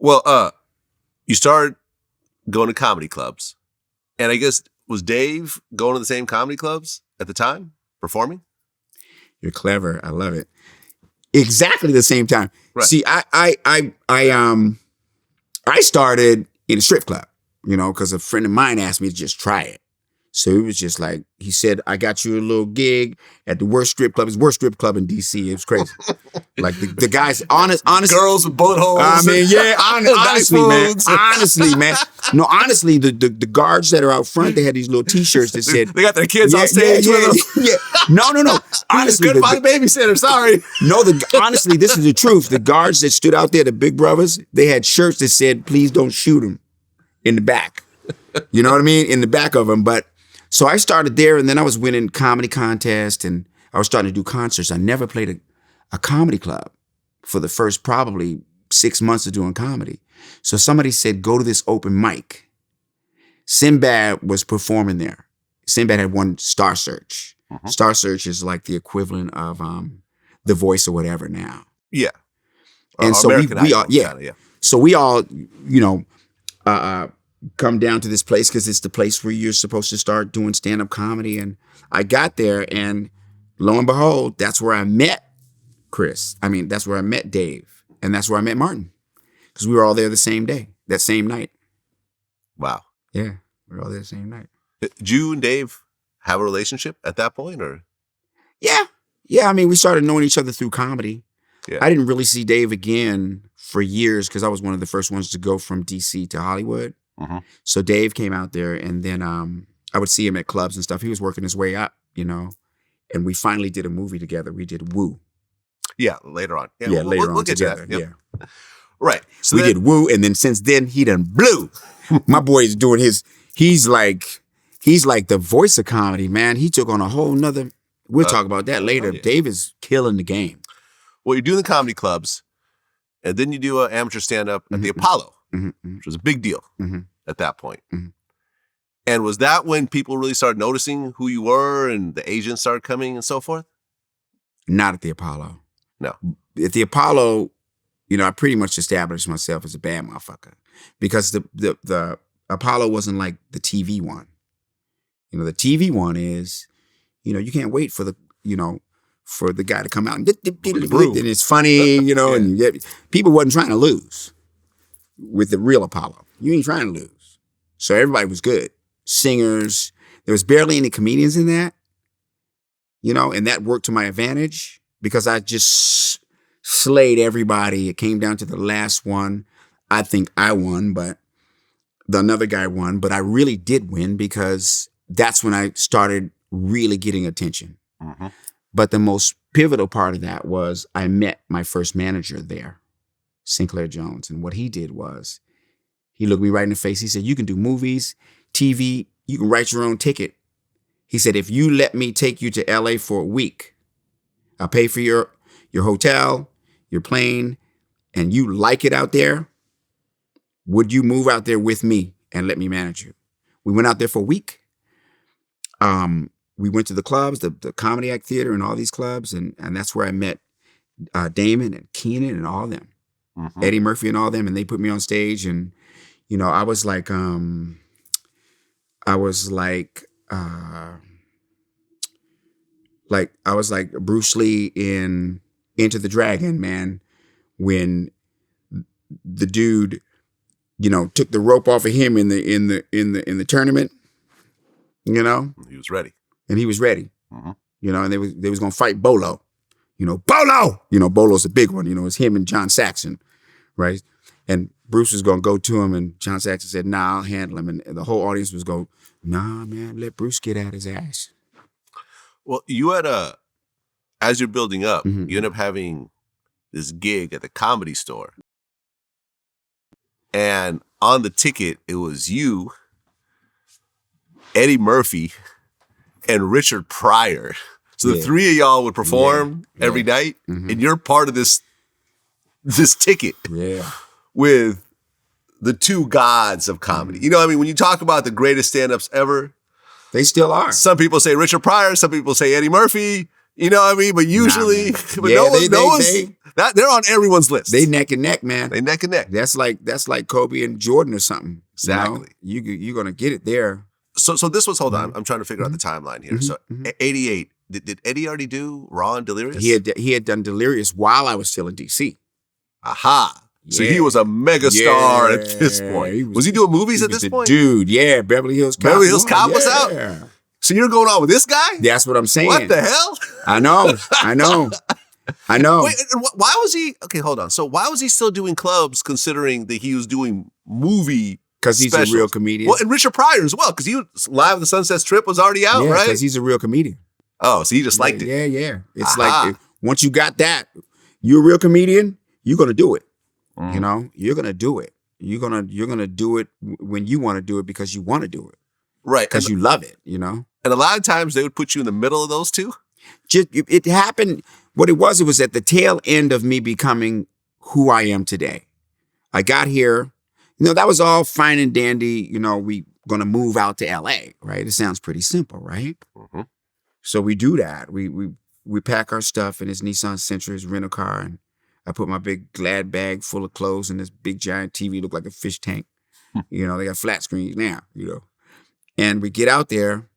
Well, you started going to comedy clubs. And I guess, was Dave going to the same comedy clubs at the time, performing? You're clever. I love it. Exactly the same time. Right. See, I started in a strip club, because a friend of mine asked me to just try it. So it was just like, he said, I got you a little gig at the worst strip club. It's the worst strip club in D.C. It was crazy. Like the guys, honestly. Girls with bullet holes. I mean, yeah, honestly, man. Honestly, man. No, honestly, the guards that are out front, they had these little T-shirts that said. They got their kids on stage with them. Yeah. No. Honestly. Couldn't find a babysitter, sorry. No, honestly, this is the truth. The guards that stood out there, the big brothers, they had shirts that said, please don't shoot them in the back. You know what I mean? In the back of them. But so I started there, and then I was winning comedy contests, and I was starting to do concerts. I never played a comedy club for the first probably 6 months of doing comedy. So somebody said, go to this open mic. Sinbad was performing there. Sinbad had won Star Search. Mm-hmm. Star Search is like the equivalent of The Voice or whatever now. Yeah. And so we all, yeah. So we all, come down to this place because it's the place where you're supposed to start doing stand-up comedy. And I got there, and lo and behold, that's where I met Chris. I mean, that's where I met Dave, and that's where I met Martin, because we were all there the same day, that same night. Wow. Yeah, we were all there the same night. Did you and Dave have a relationship at that point, or? Yeah. I mean, we started knowing each other through comedy. Yeah. I didn't really see Dave again for years because I was one of the first ones to go from D.C. to Hollywood. Mm-hmm. So Dave came out there, and then I would see him at clubs and stuff. He was working his way up, and we finally did a movie together. We did Woo. Yeah, later on. Yeah, later we'll on get together. To that. Yep. Yeah. Right. So we did Woo, and then since then, he done blew. My boy is doing he's like the voice of comedy, man. He took on a whole nother, we'll talk about that later. Yeah. Dave is killing the game. Well, you're doing the comedy clubs, and then you do an amateur stand-up at the Apollo, which was a big deal at that point. Mm-hmm. And was that when people really started noticing who you were and the agents started coming and so forth? Not at the Apollo. No. At the Apollo, I pretty much established myself as a bad motherfucker because the Apollo wasn't like the TV one. The TV one is, you can't wait for the guy to come out and it's funny, and people wasn't trying to lose with the real Apollo. You ain't trying to lose. So everybody was good. Singers. There was barely any comedians in that, and that worked to my advantage because I just slayed everybody. It came down to the last one. I think I won, but another guy won. But I really did win because that's when I started really getting attention. Mm-hmm. But the most pivotal part of that was I met my first manager there, Sinclair Jones. And what he did was he looked me right in the face. He said, you can do movies, TV, you can write your own ticket. He said, if you let me take you to LA for a week, I'll pay for your hotel, your plane, and you like it out there, would you move out there with me and let me manage you? We went out there for a week. We went to the clubs, the Comedy Act Theater and all these clubs, and that's where I met Damon and Keenan and all of them, Eddie Murphy and all of them, and they put me on stage, and I was like Bruce Lee in Enter the Dragon, man, when the dude, took the rope off of him in the tournament, He was ready. And he was ready, Mm-hmm. And they was gonna fight Bolo, Bolo, Bolo's the big one, it's him and John Saxon, right? And Bruce was gonna go to him, and John Saxon said, "Nah, I'll handle him," and the whole audience was going, "Nah, man, let Bruce get out his ass." Well, you had as you're building up, you end up having this gig at the Comedy Store, and on the ticket it was you, Eddie Murphy, and Richard Pryor. So the three of y'all would perform every night, and you're part of this ticket with the two gods of comedy. When you talk about the greatest stand-ups ever, they still are. Some people say Richard Pryor, some people say Eddie Murphy, but usually, They're on everyone's list. They neck and neck, man. They neck and neck. That's like Kobe and Jordan or something. Exactly. You're gonna get it there. So this was, hold on, I'm trying to figure out the timeline here. So 88, did Eddie already do Raw and Delirious? He had done Delirious while I was still in DC. Aha. So he was a megastar at this point. Was he doing movies at this point? Dude, yeah. Beverly Hills Cop. Beverly Hills Cop was out? So you're going on with this guy? That's what I'm saying. What the hell? I know. Wait, and why was he, okay, hold on. So why was he still doing clubs considering that he was doing movie because he's specials? A real comedian. Well, and Richard Pryor as well, because he was Live at the Sunset Strip was already out, right? Because he's a real comedian. Oh, so he just liked it. Yeah. It's like, once you got that, you're a real comedian, you're going to do it. You know, you're going to do it. You're going to do it when you want to do it because you want to do it. Right. Because you love it, you know? And a lot of times they would put you in the middle of those two. It happened. What it was at the tail end of me becoming who I am today. I got here, that was all fine and dandy. We going to move out to LA, right? It sounds pretty simple, right? Mm-hmm. So we do that. We pack our stuff in his Nissan Sentra, his rental car, and I put my big Glad bag full of clothes in this big giant TV, looked like a fish tank. They got flat screens now, And we get out there,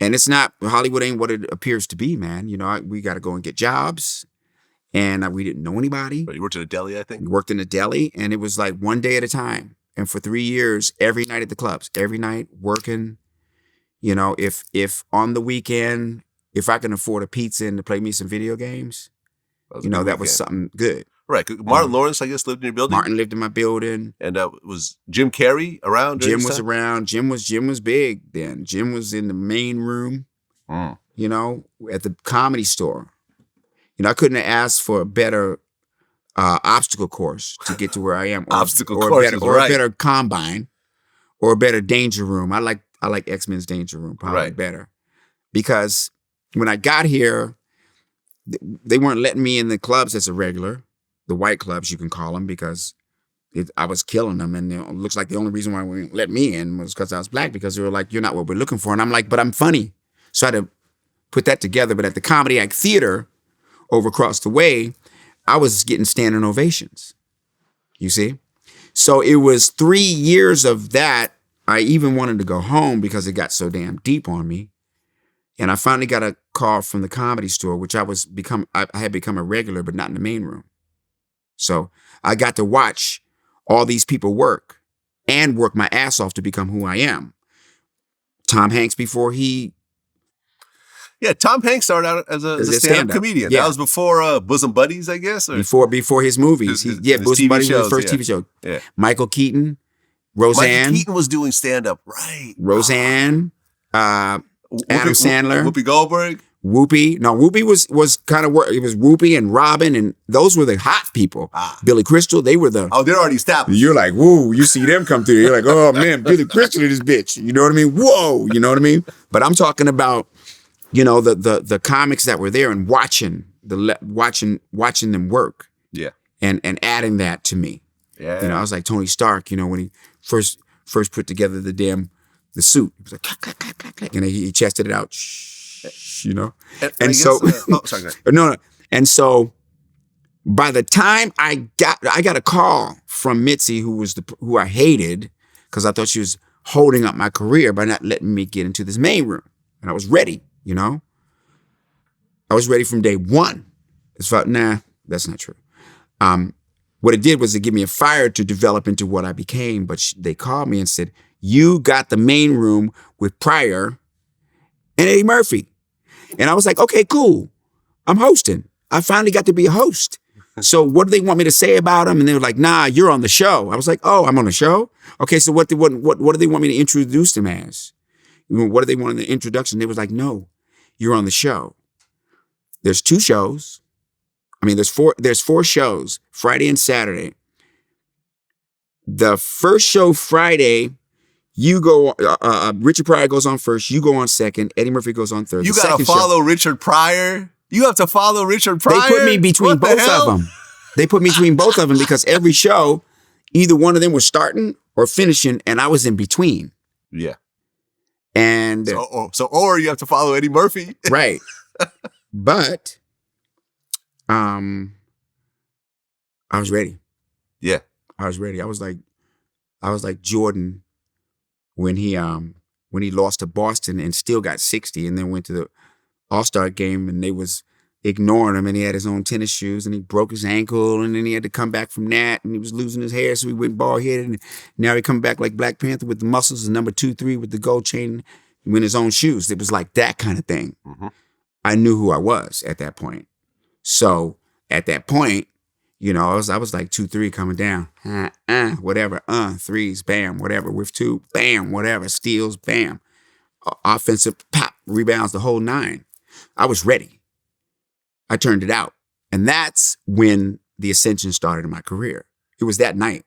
and it's not, Hollywood ain't what it appears to be, man. We got to go and get jobs, and we didn't know anybody. But you worked in a deli, I think? We worked in a deli, and it was like one day at a time. And for 3 years, every night at the clubs, every night working. If on the weekend, if I can afford a pizza and to play me some video games, that was something good. Right. Martin Lawrence, I guess, lived in your building? Martin lived in my building. And was Jim Carrey around? Jim was around. Jim was big then. Jim was in the main room, at the Comedy Store. I couldn't have asked for a better obstacle course to get to where I am. Or a better combine or a better danger room. I like X-Men's danger room probably better. Because when I got here, they weren't letting me in the clubs as a regular, the white clubs you can call them, because I was killing them. And it looks like the only reason why they wouldn't let me in was because I was black, because they were like, you're not what we're looking for. And I'm like, but I'm funny. So I had to put that together. But at the Comedy Act Theater over across the way, I was getting standing ovations. You see? So it was 3 years of that. I even wanted to go home because it got so damn deep on me. And I finally got a call from the Comedy Store, which I had become a regular, but not in the main room. So I got to watch all these people work and work my ass off to become who I am. Tom Hanks Tom Hanks started out as a stand-up comedian. Yeah. That was before Bosom Buddies, I guess? Or? Before his movies. Bosom Buddies was his first TV show. Yeah. Michael Keaton, Roseanne. Michael Keaton was doing stand-up, right. Roseanne, Adam Sandler. Whoopi Goldberg. Whoopi. No, Whoopi was kind of work. It was Whoopi and Robin, and those were the hot people. Billy Crystal, they were the... Oh, they're already established. You're like, whoa, you see them come through. You're like, oh, man, Billy Crystal is this bitch. You know what I mean? Whoa, you know what I mean? But I'm talking about, the comics that were there and watching them work. Yeah. And adding that to me. Yeah. I was like Tony Stark, when he first put together the suit. It was like, clack, clack, clack, clack, clack. And he chested it out, And so, no. And so by the time I got a call from Mitzi, who I hated, because I thought she was holding up my career by not letting me get into this main room. And I was ready, I was ready from day one. It's like, nah, that's not true. What it did was it gave me a fire to develop into what I became. But they called me and said, you got the main room with Pryor and Eddie Murphy. And I was like, okay, cool. I'm hosting. I finally got to be a host. So what do they want me to say about them? And they were like, nah, you're on the show. I was like, oh, I'm on the show? Okay, so what do they want me to introduce them as? What do they want in the introduction? They was like, no, you're on the show. There's 2 shows. I mean, there's 4 shows, Friday and Saturday. The first show Friday, you go, Richard Pryor goes on first, you go on second, Eddie Murphy goes on third. You got to follow Richard Pryor? You have to follow Richard Pryor? They put me between both of them. They put me between both of them because every show, either one of them was starting or finishing, and I was in between. Yeah. And or you have to follow Eddie Murphy. Right. But I was ready. Yeah. I was ready. I was like Jordan when he lost to Boston and still got 60 and then went to the All-Star game and they was ignoring him and he had his own tennis shoes and he broke his ankle and then he had to come back from that and he was losing his hair so he went bald-headed and now he come back like Black Panther with the muscles and number 2-3 with the gold chain in his own shoes. It was like that kind of thing. Mm-hmm. I knew who I was at that point. So at that point, you know, I was like 2-3 coming down, whatever, threes, bam, whatever, with two, bam, whatever, steals, bam, offensive, pop, rebounds, the whole 9. I was ready. I turned it out. And that's when the ascension started in my career. It was that night.